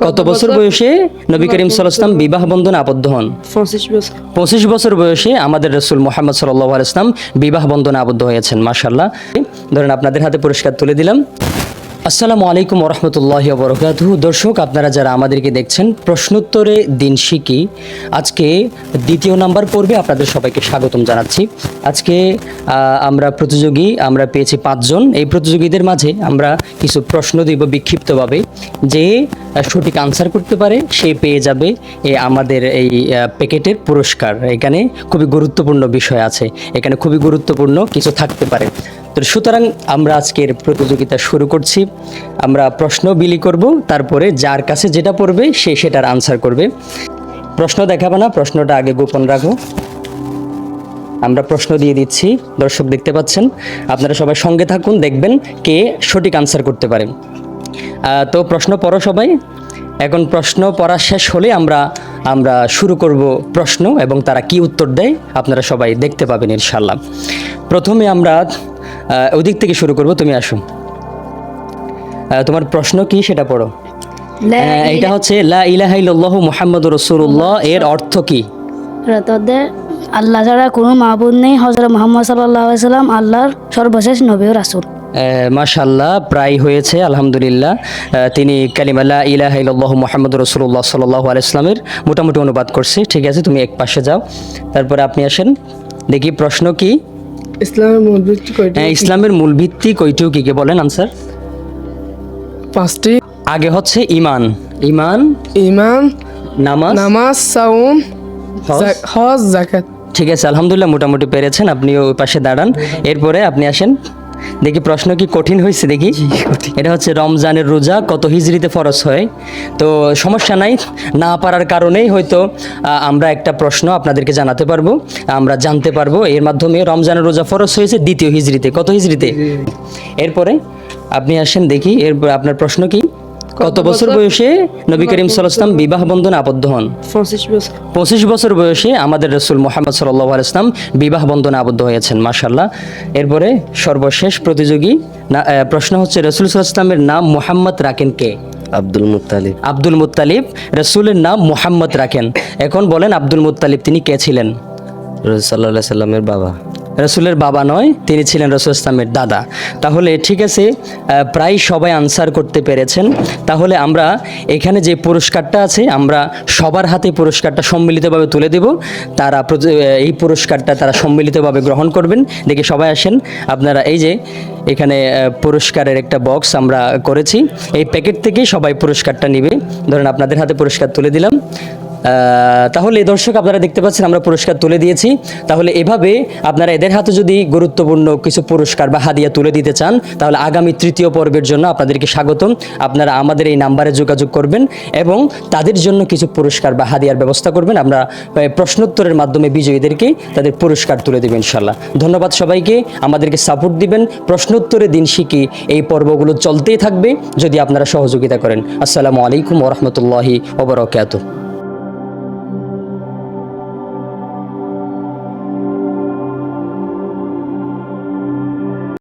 কত বছর বয়সে নবী করিম সাল্লাল্লাহু আলাইহি ওয়াসাল্লাম বিবাহ বন্ধনে আবদ্ধ হন? 25 বছর। 25 বছর বয়সে আমাদের রাসূল মুহাম্মদ সাল্লাল্লাহু আলাইহি ওয়াসাল্লাম বিবাহ বন্ধনে আবদ্ধ হয়েছেন। মাশাআল্লাহ। ধরেন আপনাদের হাতে পুরস্কার তুলে দিলাম। আসসালামু আলাইকুম ওয়া রাহমাতুল্লাহি ওয়া বারাকাতুহু। দর্শক, আপনারা যারা আমাদেরকে দেখছেন প্রশ্নোত্তরে দিন শিখি, আজকে দ্বিতীয় নাম্বার পর্বে আপনাদের সবাইকে স্বাগতম জানাচ্ছি। আজকে আমরা পেয়েছি 5 জন। এই প্রতিযোগীদের মাঝে আমরা কিছু প্রশ্ন দিব বিক্ষিপ্তভাবে, যে সঠিক আনসার করতে পারে সে পেয়ে যাবে আমাদের এই প্যাকেটের পুরস্কার। এখানে খুবই গুরুত্বপূর্ণ বিষয় আছে, এখানে খুবই গুরুত্বপূর্ণ কিছু থাকতে পারে। তো সুতরাং আমরা আজকের প্রতিযোগিতা শুরু করছি। আমরা প্রশ্ন বিলি করব, তারপরে যার কাছে যেটা পড়বে সে সেটার আনসার করবে। প্রশ্ন দেখাবো না, প্রশ্নটা আগে গোপন রাখো। আমরা প্রশ্ন দিয়ে দিচ্ছি, দর্শক দেখতে পাচ্ছেন। আপনারা সবাই সঙ্গে থাকুন, দেখবেন কে সঠিক আনসার করতে পারে। তো প্রশ্ন পড়ো সবাই। এখন প্রশ্ন পড়া শেষ হলে আমরা শুরু করব প্রশ্ন, এবং তারা কি উত্তর দেয় আপনারা সবাই দেখতে পাবেন ইনশাআল্লাহ। প্রথমে আমরা ওদিক থেকে শুরু করব। তুমি আসো, তোমার প্রশ্ন কি সেটা পড়ো। এটা হচ্ছে লা ইলাহা ইল্লাল্লাহু মুহাম্মাদুর রাসূলুল্লাহ এর অর্থ কি? আল্লাহ ছাড়া কোনো মাবুদ নেই, হযরত মুহাম্মদ সাল্লাল্লাহু আলাইহি ওয়াসাল্লাম আল্লাহর সর্বশেষ নবী ও রাসূল। মাশাআল্লাহ, প্রায় হয়েছে, আলহামদুলিল্লাহ। তিনি কালিমা লা ইলাহা ইল্লাল্লাহু মুহাম্মাদুর রাসূলুল্লাহ সাল্লাল্লাহু আলাইহি ওয়াসাল্লামের মোটামুটি অনুবাদ করছে। ঠিক আছে, তুমি এক পাশে যাও, তারপরে আপনি আসেন। দেখি প্রশ্ন কি? ইসলামের মূল ভিত্তি কয়টি? ইসলামের মূল ভিত্তি কয়টি কি কে বলেন আনসার? 5টি। আগে হচ্ছে ঈমান, নামাজ, সাওম, হজ। হজ, যাকাত। ঠিক আছে, আলহামদুলিল্লাহ, মোটামুটি পেরেছেন। আপনি ওই পাশে দাঁড়ান, এরপরে আপনি আসেন। দেখি প্রশ্ন কি কঠিন হয়েছে দেখি। এটা হচ্ছে রমজানের রোজা কত হিজরিতে ফরজ হয়? তো সমস্যা নাই, না পারার কারণেই হয়তো আমরা একটা প্রশ্ন আপনাদেরকে জানাতে পারবো, আমরা জানতে পারবো এর মাধ্যমে। রমজানের রোজা ফরজ হয়েছে 2য় হিজরিতে। কত হিজরিতে? এরপরে আপনি আসেন, দেখি এরপর আপনার প্রশ্ন কি? কত বছর বয়সে নবী করিম সাল্লাল্লাহু আলাইহি ওয়াসাল্লাম বিবাহ বন্ধনে আবদ্ধ হন? 25 বছর। 25 বছর বয়সে আমাদের রাসূল মুহাম্মদ সাল্লাল্লাহু আলাইহি ওয়াসাল্লাম বিবাহ বন্ধনে আবদ্ধ হয়েছেন। মাশাআল্লাহ। এরপরে সর্বশেষ প্রতিযোগী প্রশ্ন হচ্ছে রাসূল সাল্লাল্লাহু আলাইহি ওয়াসাল্লামের নাম মুহাম্মদ রাখেন কে? Abdul Muttalib. আব্দুল মুত্তালিব রাসূলের নাম মুহাম্মদ রাখেন। এখন বলেন আব্দুল মুত্তালিব তিনি কে ছিলেন? রাসূল সাল্লাল্লাহু আলাইহি সাল্লামের বাবা। রাসূলের বাবা নয়, তিনি ছিলেন রাসূল ইসলামের দাদা। তাহলে ঠিক আছে, প্রায় সবাই আনসার করতে পেরেছেন। তাহলে আমরা এখানে যে পুরস্কারটা আছে, আমরা সবার হাতে পুরস্কারটা সম্মিলিতভাবে তুলে দেব। তারা এই পুরস্কারটা তারা সম্মিলিতভাবে গ্রহণ করবেন। দেখি সবাই আসেন আপনারা। এই যে এখানে পুরস্কারের একটা বক্স আমরা করেছি, এই প্যাকেট থেকেই সবাই পুরস্কারটা নেবে। ধরেন আপনাদের হাতে পুরস্কার তুলে দিলাম। তাহলে দর্শক, আপনারা দেখতে পাচ্ছেন আমরা পুরস্কার তুলে দিয়েছি। তাহলে এভাবে আপনারা এদের হাতে যদি গুরুত্বপূর্ণ কিছু পুরস্কার বা হাদিয়া তুলে দিতে চান, তাহলে আগামী 3য় পর্বের জন্য আপনাদেরকে স্বাগতম। আপনারা আমাদের এই নাম্বারে যোগাযোগ করবেন এবং তাদের জন্য কিছু পুরস্কার বা হাদিয়ার ব্যবস্থা করবেন। আমরা প্রশ্নোত্তরের মাধ্যমে বিজয়ীদেরকে তাদের পুরস্কার তুলে দেবেন ইনশাআল্লাহ। ধন্যবাদ সবাইকে, আমাদেরকে সাপোর্ট দিবেন। প্রশ্নোত্তরে দিন শিখি এই পর্বগুলো চলতেই থাকবে যদি আপনারা সহযোগিতা করেন। আসসালামু আলাইকুম ওয়া রাহমাতুল্লাহি ওয়া বারাকাতুহু।